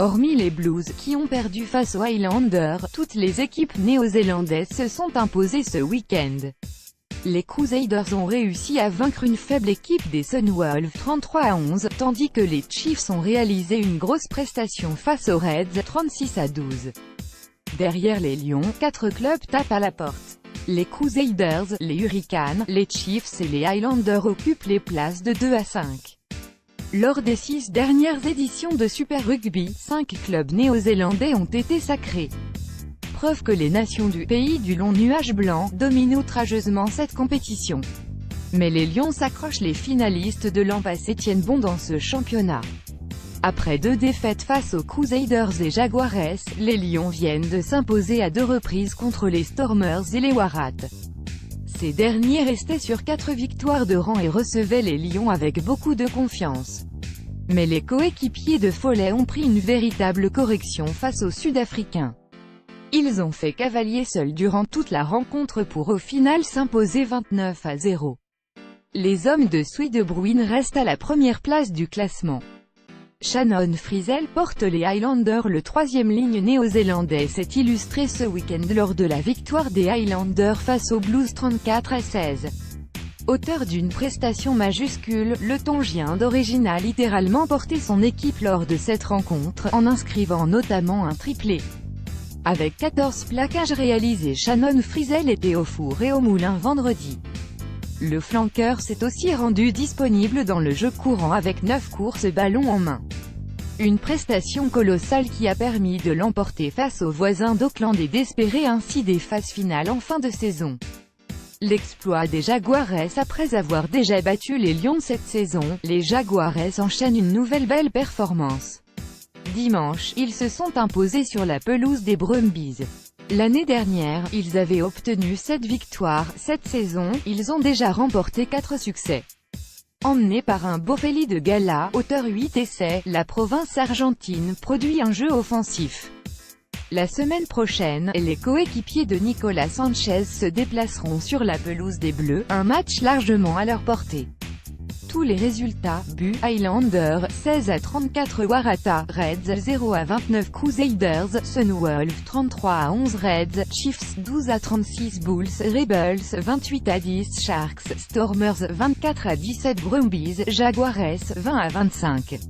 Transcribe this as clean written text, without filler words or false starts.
Hormis les Blues, qui ont perdu face aux Highlanders, toutes les équipes néo-zélandaises se sont imposées ce week-end. Les Crusaders ont réussi à vaincre une faible équipe des Sunwolves 33-11, tandis que les Chiefs ont réalisé une grosse prestation face aux Reds 36-12. Derrière les Lions, 4 clubs tapent à la porte. Les Crusaders, les Hurricanes, les Chiefs et les Highlanders occupent les places de 2 à 5. Lors des 6 dernières éditions de Super Rugby, 5 clubs néo-zélandais ont été sacrés. Preuve que les nations du pays du long nuage blanc dominent outrageusement cette compétition. Mais les Lions s'accrochent, les finalistes de l'an passé tiennent bon dans ce championnat. Après 2 défaites face aux Crusaders et Jaguares, les Lions viennent de s'imposer à 2 reprises contre les Stormers et les Warats. Ces derniers restaient sur 4 victoires de rang et recevaient les Lions avec beaucoup de confiance. Mais les coéquipiers de Foley ont pris une véritable correction face aux Sud-Africains. Ils ont fait cavalier seul durant toute la rencontre pour au final s'imposer 29-0. Les hommes de Sweet-de-Bruin restent à la première place du classement. Shannon Frizzell porte les Highlanders. Le 3e ligne néo-zélandais s'est illustré ce week-end lors de la victoire des Highlanders face aux Blues 34-16. Auteur d'une prestation majuscule, le Tongien d'origine a littéralement porté son équipe lors de cette rencontre, en inscrivant notamment un triplé. Avec 14 plaquages réalisés, Shannon Frizzell était au four et au moulin vendredi. Le flanqueur s'est aussi rendu disponible dans le jeu courant avec 9 courses ballon en main. Une prestation colossale qui a permis de l'emporter face aux voisins d'Auckland et d'espérer ainsi des phases finales en fin de saison. L'exploit des Jaguares. Après avoir déjà battu les Lions cette saison, les Jaguares enchaînent une nouvelle belle performance. Dimanche, ils se sont imposés sur la pelouse des Brumbies. L'année dernière, ils avaient obtenu 7 victoires. Cette saison, ils ont déjà remporté 4 succès. Emmenés par un Boffelli de gala, auteur 8 essais, la province argentine produit un jeu offensif. La semaine prochaine, les coéquipiers de Nicolas Sanchez se déplaceront sur la pelouse des Bleus, un match largement à leur portée. Tous les résultats: buts, Highlanders 16-34 Waratahs, Reds 0-29 Crusaders, Sunwolves 33-11 Reds, Chiefs 12-36 Bulls, Rebels 28-10 Sharks, Stormers 24-17 Brumbies, Jaguares 20-25.